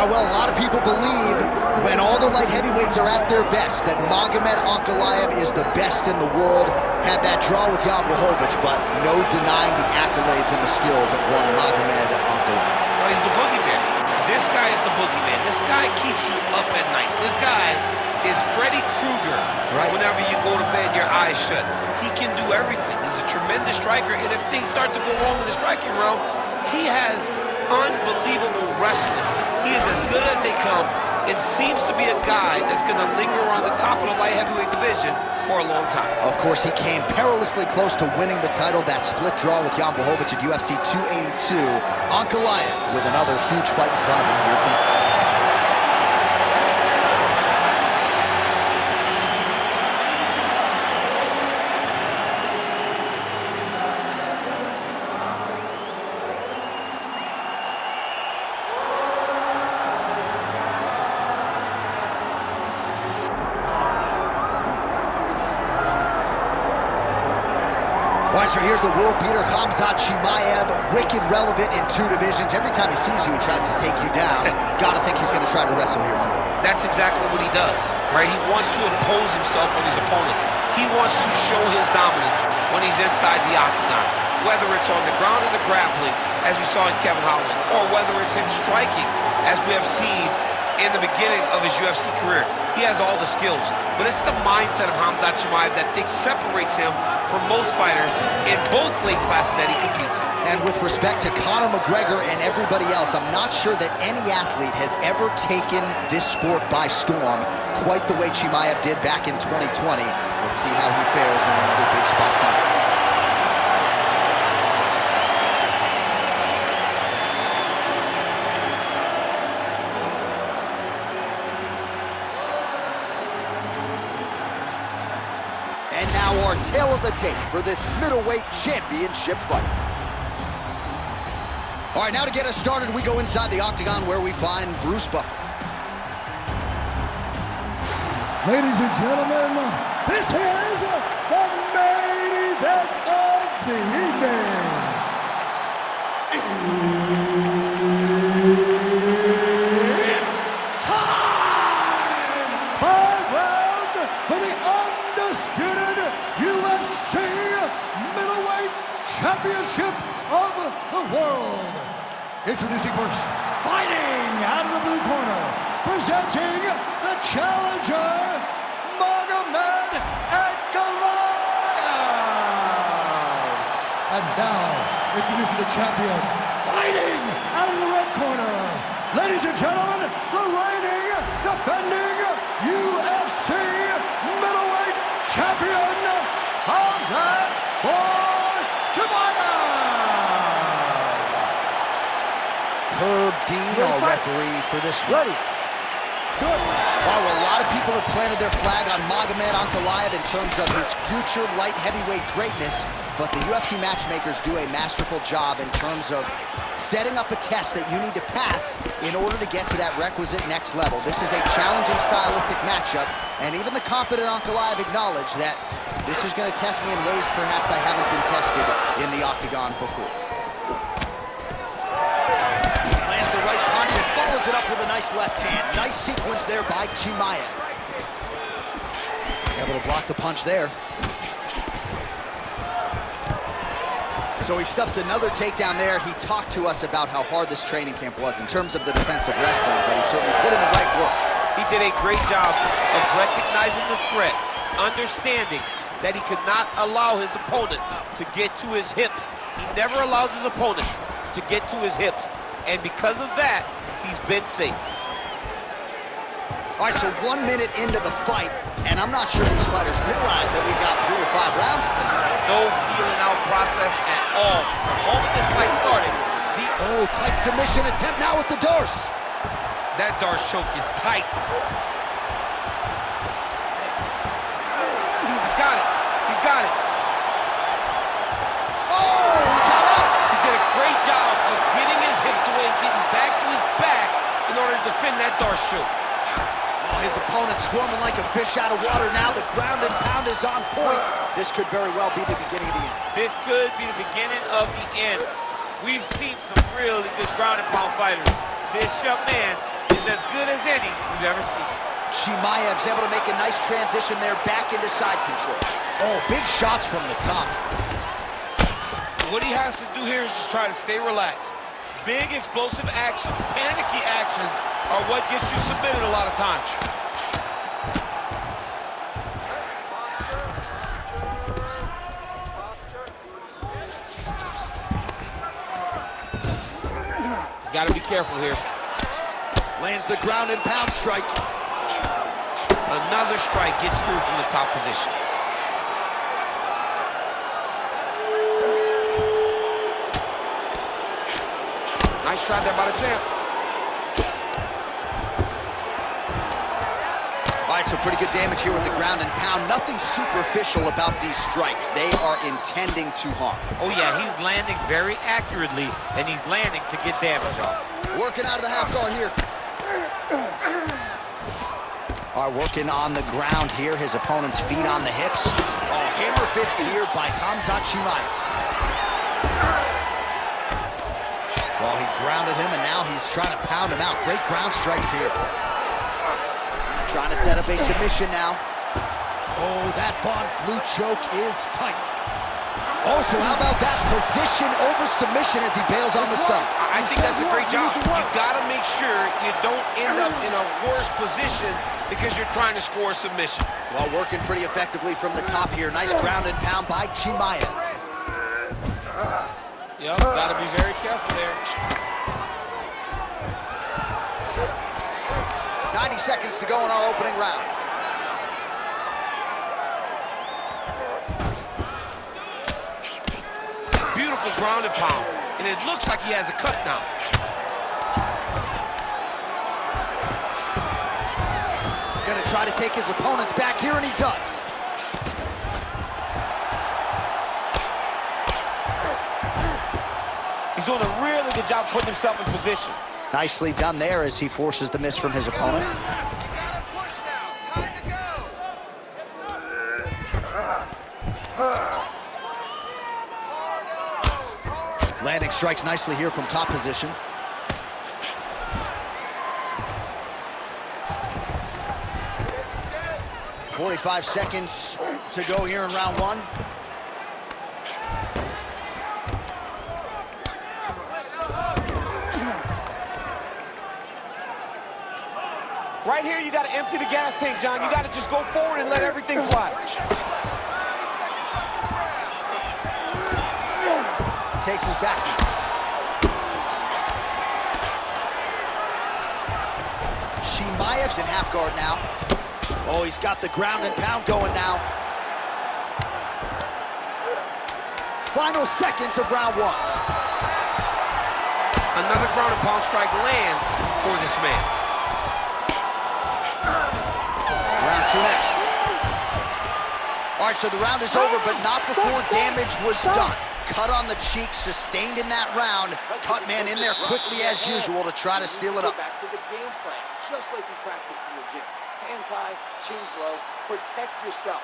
Well, a lot of people believe when all the light heavyweights are at their best that Magomed Ankalaev is the best in the world. Had that draw with Jan Blachowicz, but no denying the accolades and the skills of one Magomed Ankalaev. Well, he's the boogeyman. This guy is the boogeyman. This guy keeps you up at night. This guy is Freddy Krueger. Right. Whenever you go to bed, your eyes shut. He can do everything. He's a tremendous striker, and if things start to go wrong in the striking realm, he has unbelievable wrestling. He is as good as they come, and seems to be a guy that's going to linger on the top of the light heavyweight division for a long time. Of course, he came perilously close to winning the title, that split draw with Jan Blachowicz at UFC 282. Ankalaev with another huge fight in front of him here tonight. All right, so here's the world beater, Khamzat Chimaev, wicked relevant in two divisions. Every time he sees you, he tries to take you down. Gotta think he's gonna try to wrestle here tonight. That's exactly what he does, right? He wants to impose himself on his opponents. He wants to show his dominance when he's inside the octagon, whether it's on the ground or the grappling, as we saw in Kevin Holland, or whether it's him striking, as we have seen in the beginning of his UFC career. He has all the skills, but it's the mindset of Khamzat Chimaev that separates him from most fighters in both weight classes that he competes in. And with respect to Conor McGregor and everybody else, I'm not sure that any athlete has ever taken this sport by storm quite the way Chimaev did back in 2020. Let's see how he fares in another big spot tonight. And now our tale of the tape for this middleweight championship fight. All right, now to get us started, we go inside the octagon where we find Bruce Buffer. Ladies and gentlemen, this is the main event of the evening. It's time! 5 rounds for the undisputed UFC middleweight championship of the world. Introducing first, fighting out of the blue corner, presenting the challenger, Magomed Ankalaev. And now, introducing the champion, fighting out of the red corner, ladies and gentlemen, the reigning, defending UFC middleweight champion, Khamzat Chimaev. Herb Dean, our referee for this one. Ready. Good. Well, a lot of people have planted their flag on Magomed Ankalaev in terms of his future light heavyweight greatness, but the UFC matchmakers do a masterful job in terms of setting up a test that you need to pass in order to get to that requisite next level. This is a challenging stylistic matchup, and even the confident Ankalaev acknowledged that this is going to test me in ways perhaps I haven't been tested in the octagon before. Follows it up with a nice left hand. Nice sequence there by Chimaev. Able to block the punch there. So he stuffs another takedown there. He talked to us about how hard this training camp was in terms of the defensive wrestling, but he certainly put in the right work. He did a great job of recognizing the threat, understanding that he could not allow his opponent to get to his hips. He never allows his opponent to get to his hips, and because of that, he's been safe. All right, so 1 minute into the fight, and I'm not sure these fighters realize that we've got 3 or 5 rounds tonight. No feeling out process at all. The moment this fight started, Oh, tight submission attempt now with the Dorse. that Dorse choke is tight. He's got it. He's got it. Oh, he got out. He did a great job of getting his hips away and getting back to his back in order to defend that Dorse choke. Oh, his opponent squirming like a fish out of water now. The ground and pound is on point. This could very well be the beginning of the end. This could be the beginning of the end. We've seen some really good ground and pound fighters. This young man is is as good as any we've ever seen. Chimaev's able to make a nice transition there back into side control. Oh, big shots from the top. What he has to do here is just try to stay relaxed. Big explosive actions, panicky actions are what gets you submitted a lot of times. He's got to be careful here. Lands the ground and pound strike. Another strike gets through from the top position. Nice shot there by the champ. All right, so pretty good damage here with the ground and pound. Nothing superficial about these strikes. They are intending to harm. Oh, yeah, he's landing very accurately, and he's landing to get damage off. Working out of the half guard here. All right, working on the ground here. His opponent's feet on the hips. Oh, hammer fist here by Khamzat Chimaev. Well, he grounded him, and now he's trying to pound him out. Great ground strikes here. Trying to set up a submission now. Oh, that Von Flue choke is tight. Also, how about that position over submission as he bails on the sub? I think that's a great job. You've got to make sure you don't end up in a worse position because you're trying to score a submission. Well, working pretty effectively from the top here. Nice ground and pound by Chimaev. Yep, got to be very careful there. 90 seconds to go in our opening round. Beautiful ground and pound. And it looks like he has a cut now. Gonna try to take his opponents back here, and he does. He's doing a really good job putting himself in position. Nicely done there as he forces the miss from his opponent. Landing strikes nicely here from top position. .45 seconds to go here in round one. Right here, you got to empty the gas tank, John. You got to just go forward and let everything fly. Takes his back. Chimaev's in half guard now. Oh, he's got the ground and pound going now. Final seconds of round one. Another ground and pound strike lands for this man. Round two next. All right, so the round is over, but not before damage was done. Cut on the cheek, sustained in that round. Cut man in there quickly as usual to try to seal it up. Back to the game plan, just like we practiced in the gym. Hands high, chins low, protect yourself.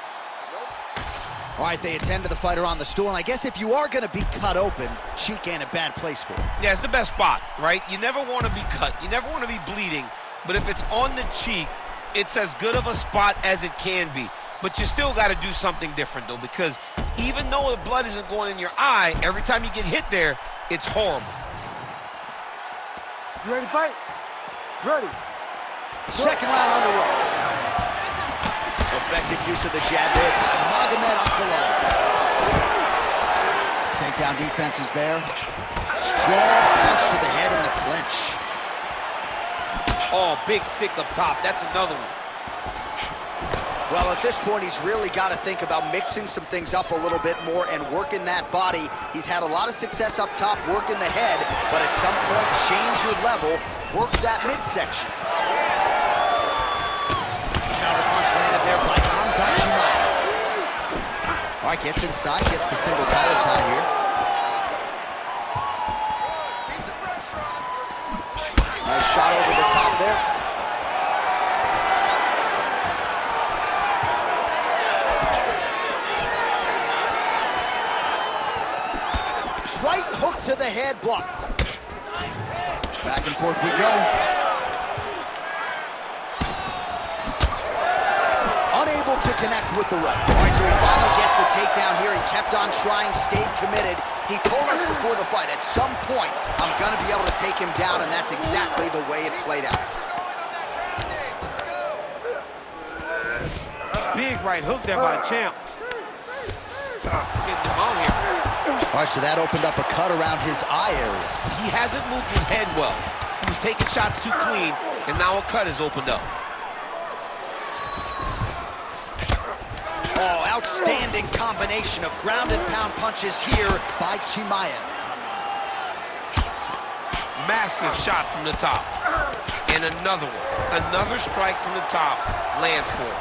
All right, they attend to the fighter on the stool, and I guess if you are going to be cut open, cheek ain't a bad place for it. Yeah, it's the best spot, right? You never want to be cut. You never want to be bleeding. But if it's on the cheek, it's as good of a spot as it can be. But you still got to do something different, though, because even though the blood isn't going in your eye, every time you get hit there, it's horrible. You ready to fight? Ready. Second round underway. Effective use of the jab hit by Magomed Ankalaev. Takedown defense is there. Strong punch to the head in the clinch. Oh, big stick up top. That's another one. Well, at this point, he's really got to think about mixing some things up a little bit more and working that body. He's had a lot of success up top, working the head, but at some point, change your level, work that midsection. Counter punch landed there by Khamzat Chimaev. All right, gets inside, gets the single collar tie here. Nice shot over the top there. Right hook to the head, blocked. Back and forth we go. unable to connect with the right. All right, so he finally gets the takedown here. He kept on trying, stayed committed. He told us before the fight, at some point, I'm going to be able to take him down, and that's exactly the way it played out. Big right hook there by the champ. Getting him on here. All right, so that opened up a cut around his eye area. He hasn't moved his head well. He was taking shots too clean, and now a cut has opened up. Oh, outstanding combination of ground and pound punches here by Chimaev. Massive shot from the top. And another one. Another strike from the top lands for him.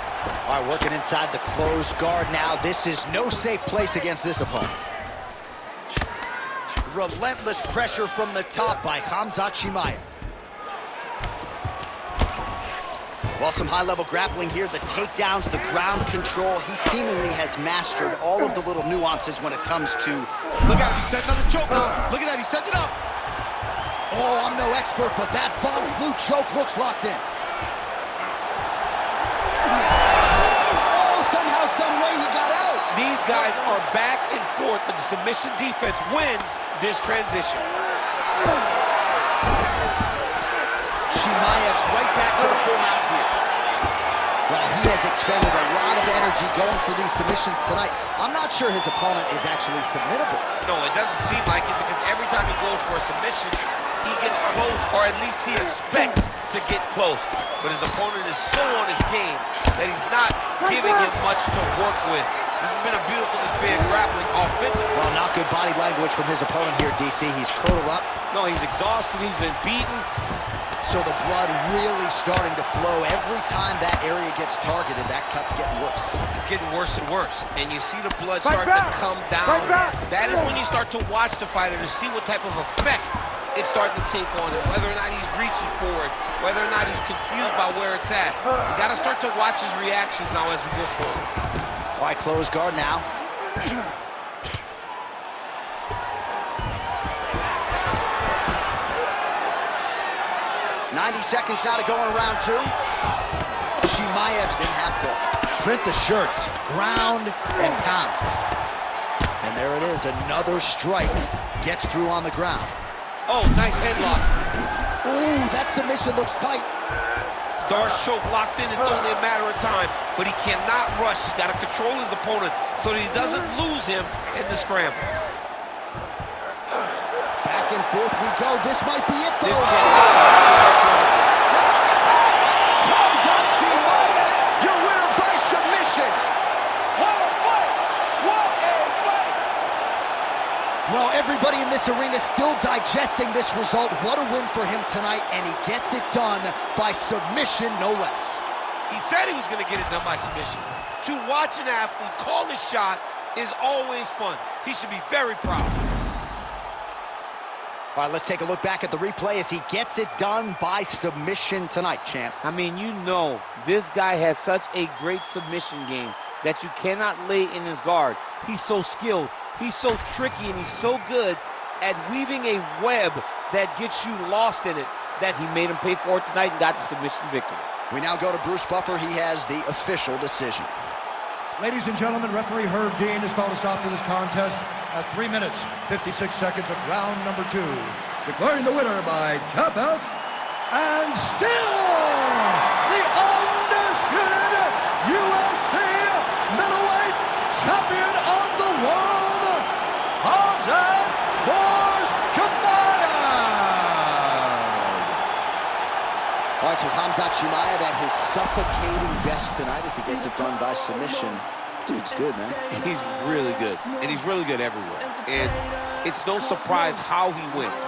All right, working inside the closed guard now. This is no safe place against this opponent. Relentless pressure from the top by Khamzat Chimaev. Well, some high-level grappling here, the takedowns, the ground control. He seemingly has mastered all of the little nuances when it comes to... Look at him, he's setting up the choke now. Look at that, he's setting it up. Oh, I'm no expert, but that Von Flue choke looks locked in. Oh, somehow, some way he got out. These guys are back and forth, but the submission defense wins this transition. Chimaev's right back to the full mount here. Well, he has expended a lot of energy going for these submissions tonight. I'm not sure his opponent is actually submittable. No, it doesn't seem like it, because every time he goes for a submission, he gets close, or at least he expects to get close. But his opponent is so on his game that he's not giving him much to work with. This has been a beautiful display of grappling offensively. Well, not good body language from his opponent here, DC. He's curled up. No, he's exhausted, he's been beaten. So the blood really starting to flow. Every time that area gets targeted, that cut's getting worse. It's getting worse and worse. And you see the blood starting to come down. That is when you start to watch the fighter to see what type of effect it's starting to take on him, whether or not he's reaching forward, whether or not he's confused by where it's at. You got to start to watch his reactions now as we go forward. All right, close guard now. 90 seconds now to go in round two. Chimaev's in half guard. Print the shirts, ground and pound. And there it is, another strike. Gets through on the ground. Oh, nice headlock. Ooh, that submission looks tight. Darce choke locked in, it's only a matter of time, but he cannot rush. He's got to control his opponent so that he doesn't lose him in the scramble. Back and forth we go. This might be it, though. This cannot happen much longer. Khamzat Chimaev, your winner by submission. What a fight! What a fight! Well, everybody in this arena still digesting this result. What a win for him tonight, and he gets it done by submission, no less. He said he was going to get it done by submission. To watch an athlete call his shot is always fun. He should be very proud. All right, let's take a look back at the replay as he gets it done by submission tonight, champ. I mean, you know, this guy has such a great submission game that you cannot lay in his guard. He's so skilled, he's so tricky, and he's so good at weaving a web that gets you lost in it that he made him pay for it tonight and got the submission victory. We now go to Bruce Buffer. He has the official decision. Ladies and gentlemen, referee Herb Dean has called a stop to this contest at 3 minutes, 56 seconds of round number 2. Declaring the winner by tap out, and still the undisputed UFC middleweight champion of the world, Khamzat Chimaev. All right, so Khamzat Chimaev at his suffocating best tonight as he gets it done by submission. This dude's good, man. He's really good, and he's really good everywhere. And it's no surprise how he wins.